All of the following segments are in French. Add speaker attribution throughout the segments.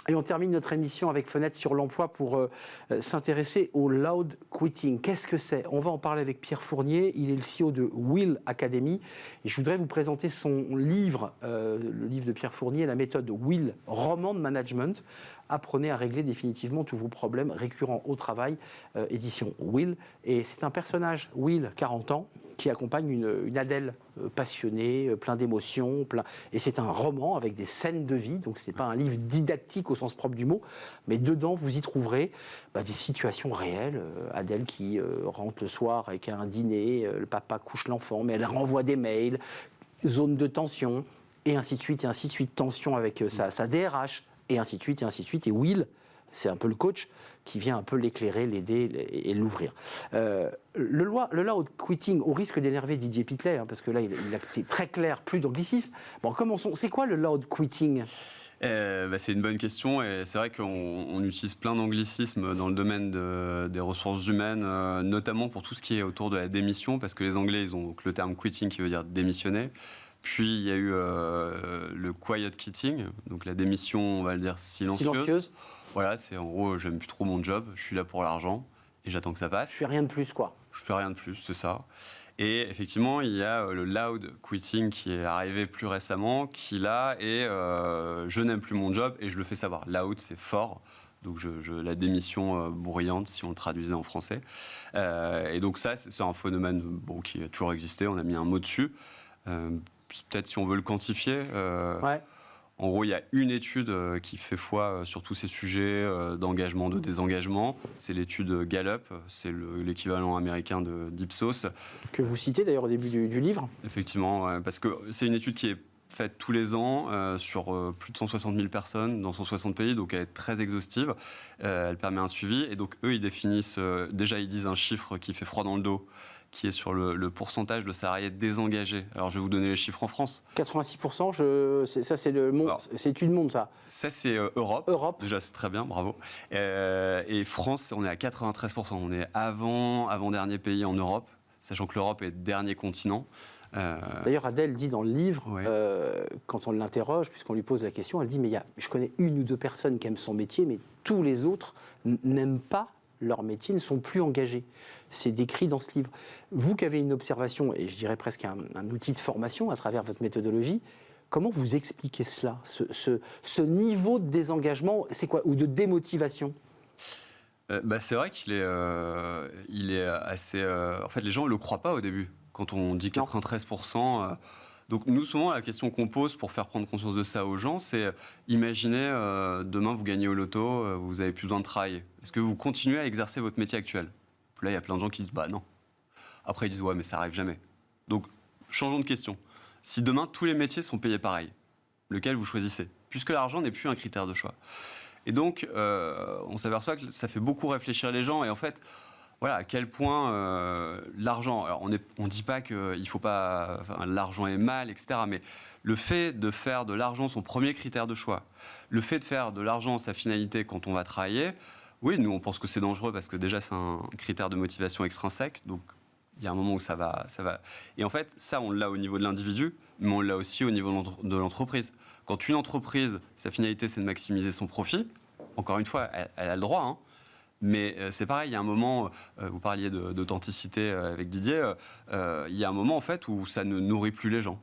Speaker 1: Et on termine notre émission avec Fenêtre sur l'emploi pour s'intéresser au loud quitting. Qu'est-ce que c'est? On va en parler avec Pierre Fournier. Il est le CEO de Will Academy. Et je voudrais vous présenter son livre, le livre de Pierre Fournier, la méthode Will, roman de management. Apprenez à régler définitivement tous vos problèmes récurrents au travail, édition Will. Et c'est un personnage, Will, 40 ans, qui accompagne une Adèle passionnée, plein d'émotions. Et c'est un roman avec des scènes de vie, donc ce n'est pas un livre didactique au sens propre du mot, mais dedans, vous y trouverez des situations réelles. Adèle qui rentre le soir avec un dîner, le papa couche l'enfant, mais elle renvoie des mails, zone de tension, et ainsi de suite, tension avec sa DRH, et ainsi de suite, et ainsi de suite. Et Will, c'est un peu le coach qui vient un peu l'éclairer, l'aider et l'ouvrir. Le loud quitting, au risque d'énerver Didier Pitlet, parce que là, il a été très clair, plus d'anglicisme. Bon, commençons. C'est quoi le loud quitting ?
Speaker 2: C'est une bonne question et c'est vrai qu'on utilise plein d'anglicismes dans le domaine des ressources humaines, notamment pour tout ce qui est autour de la démission, parce que les Anglais, ils ont donc le terme quitting qui veut dire démissionner. Puis il y a eu le quiet quitting, donc la démission, on va le dire, silencieuse. Voilà, c'est en gros, j'aime plus trop mon job, je suis là pour l'argent et j'attends que ça passe.
Speaker 1: Je fais rien de plus, quoi.
Speaker 2: Je fais rien de plus, c'est ça. Et effectivement, il y a le loud quitting qui est arrivé plus récemment, qui là est je n'aime plus mon job et je le fais savoir. Loud, c'est fort. Donc la démission bruyante, si on le traduisait en français. Et donc ça, c'est un phénomène qui a toujours existé, on a mis un mot dessus. Peut-être si on veut le quantifier.
Speaker 1: Ouais.
Speaker 2: En gros, il y a une étude qui fait foi sur tous ces sujets d'engagement, de désengagement. C'est l'étude Gallup, c'est l'équivalent américain d'Ipsos.
Speaker 1: Que vous citez d'ailleurs au début du livre.
Speaker 2: Effectivement, ouais, parce que c'est une étude qui est faite tous les ans sur plus de 160 000 personnes dans 160 pays, donc elle est très exhaustive. Elle permet un suivi et donc eux, ils définissent, déjà ils disent un chiffre qui fait froid dans le dos, qui est sur le pourcentage de salariés désengagés. Alors, je vais vous donner les chiffres en France.
Speaker 1: 86%, ça c'est le monde, c'est étude monde, ça.
Speaker 2: Ça, c'est Europe.
Speaker 1: Europe.
Speaker 2: Déjà, c'est très bien, bravo. Et France, on est à 93%. On est avant-dernier pays en Europe, sachant que l'Europe est le dernier continent.
Speaker 1: D'ailleurs, Adèle dit dans le livre,
Speaker 2: ouais.
Speaker 1: quand on l'interroge, puisqu'on lui pose la question, elle dit, mais je connais une ou deux personnes qui aiment son métier, mais tous les autres n'aiment pas leur métier, ne sont plus engagés. C'est décrit dans ce livre. Vous qui avez une observation, et je dirais presque un outil de formation à travers votre méthodologie, comment vous expliquez cela, ce niveau de désengagement, c'est quoi, ou de démotivation?
Speaker 2: C'est vrai qu'il est assez... en fait, les gens ne le croient pas au début. Quand on dit 93%... Donc nous, souvent, la question qu'on pose pour faire prendre conscience de ça aux gens, c'est imaginez, demain, vous gagnez au loto, vous n'avez plus besoin de travailler. Est-ce que vous continuez à exercer votre métier actuel? Là, il y a plein de gens qui disent, non. Après, ils disent, ouais, mais ça n'arrive jamais. Donc, changeons de question. Si demain, tous les métiers sont payés pareil, lequel vous choisissez? Puisque l'argent n'est plus un critère de choix. Et donc, on s'aperçoit que ça fait beaucoup réfléchir les gens. Et en fait... Voilà, à quel point l'argent... Alors, on ne dit pas qu'il faut pas... Enfin, l'argent est mal, etc. Mais le fait de faire de l'argent son premier critère de choix, le fait de faire de l'argent sa finalité quand on va travailler, oui, nous, on pense que c'est dangereux parce que déjà, c'est un critère de motivation extrinsèque. Donc, il y a un moment où ça va... Et en fait, ça, on l'a au niveau de l'individu, mais on l'a aussi au niveau de l'entreprise. Quand une entreprise, sa finalité, c'est de maximiser son profit, encore une fois, elle a le droit, hein. Mais c'est pareil, il y a un moment, vous parliez d'authenticité avec Didier, il y a un moment en fait où ça ne nourrit plus les gens.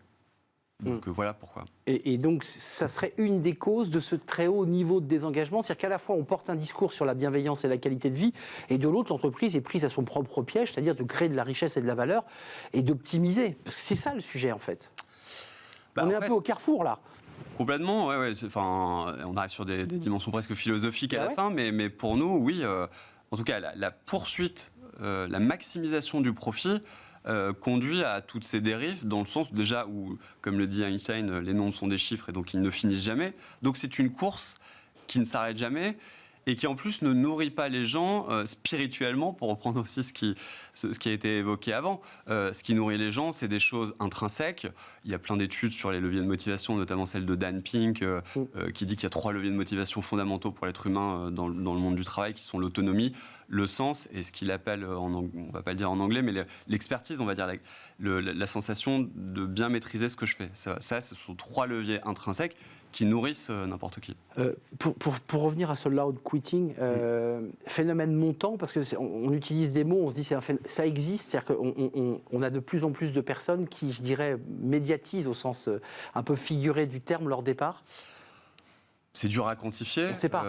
Speaker 2: Donc voilà pourquoi.
Speaker 1: Et donc ça serait une des causes de ce très haut niveau de désengagement, c'est-à-dire qu'à la fois on porte un discours sur la bienveillance et la qualité de vie, et de l'autre l'entreprise est prise à son propre piège, c'est-à-dire de créer de la richesse et de la valeur, et d'optimiser. Parce que c'est ça le sujet en fait. On est un peu au carrefour là.
Speaker 2: Complètement, ouais. On arrive sur des dimensions presque philosophiques à la fin, mais pour nous, oui, en tout cas, la poursuite, la maximisation du profit conduit à toutes ces dérives, dans le sens déjà où, comme le dit Einstein, les nombres sont des chiffres et donc ils ne finissent jamais. Donc c'est une course qui ne s'arrête jamais et qui en plus ne nourrit pas les gens spirituellement, pour reprendre aussi ce qui a été évoqué avant. Ce qui nourrit les gens, c'est des choses intrinsèques. Il y a plein d'études sur les leviers de motivation, notamment celle de Dan Pink, qui dit qu'il y a 3 leviers de motivation fondamentaux pour l'être humain dans le monde du travail, qui sont l'autonomie, le sens, et ce qu'il appelle, on ne va pas le dire en anglais, mais l'expertise, on va dire, la sensation de bien maîtriser ce que je fais. Ça, ce sont 3 leviers intrinsèques qui nourrissent n'importe qui.
Speaker 1: Pour revenir à ce loud quitting, phénomène montant, parce qu'on utilise des mots, on se dit ça existe, c'est-à-dire qu'on a de plus en plus de personnes qui, je dirais, médiatisent au sens un peu figuré du terme leur départ.
Speaker 2: C'est dur à quantifier.
Speaker 1: On ne sait pas.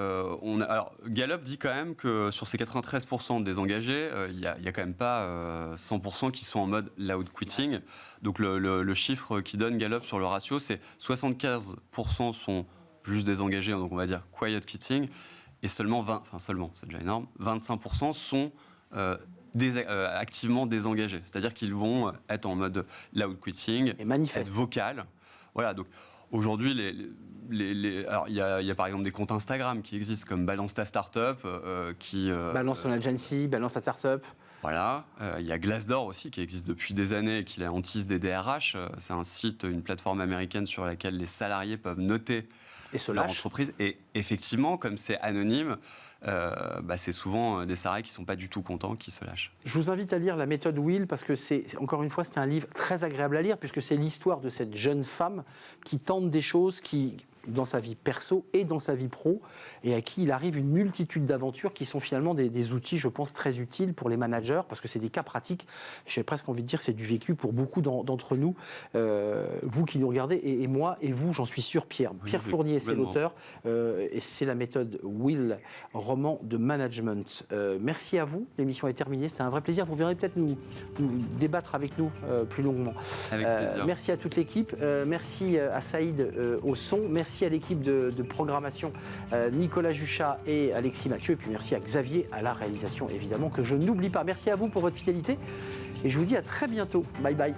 Speaker 2: Alors, Gallup dit quand même que sur ces 93% de désengagés, il n'y a quand même pas 100% qui sont en mode loud quitting. Donc le chiffre qui donne Gallup sur le ratio, c'est 75% sont juste désengagés, donc on va dire quiet quitting, et seulement c'est déjà énorme, 25% sont activement désengagés. C'est-à-dire qu'ils vont être en mode loud quitting,
Speaker 1: et manifeste.
Speaker 2: être vocal. Voilà, donc aujourd'hui, alors, il y a par exemple des comptes Instagram qui existent comme Balance ta Startup.
Speaker 1: Balance ton agency, Balance ta Startup.
Speaker 2: Voilà. Il y a Glassdoor aussi qui existe depuis des années et qui est la hantise des DRH. C'est un site, une plateforme américaine sur laquelle les salariés peuvent noter leur entreprise. Et effectivement, comme c'est anonyme, c'est souvent des salariés qui ne sont pas du tout contents, qui se lâchent.
Speaker 1: Je vous invite à lire la méthode Will parce que encore une fois, c'est un livre très agréable à lire puisque c'est l'histoire de cette jeune femme qui tente des choses dans sa vie perso et dans sa vie pro, et à qui il arrive une multitude d'aventures qui sont finalement des outils, je pense, très utiles pour les managers, parce que c'est des cas pratiques. J'ai presque envie de dire c'est du vécu pour beaucoup d'entre nous, vous qui nous regardez, et moi, et vous, j'en suis sûr, Pierre. Pierre Fournier, c'est l'auteur, et c'est la méthode Will, roman de management. Merci à vous, l'émission est terminée, c'était un vrai plaisir. Vous viendrez peut-être nous débattre avec nous plus longuement.
Speaker 2: Avec plaisir.
Speaker 1: Merci à toute l'équipe, merci à Saïd au son, merci à l'équipe de programmation, Nicolas Juchat et Alexis Mathieu, et puis merci à Xavier à la réalisation, évidemment, que je n'oublie pas. Merci à vous pour votre fidélité, et je vous dis à très bientôt. Bye bye.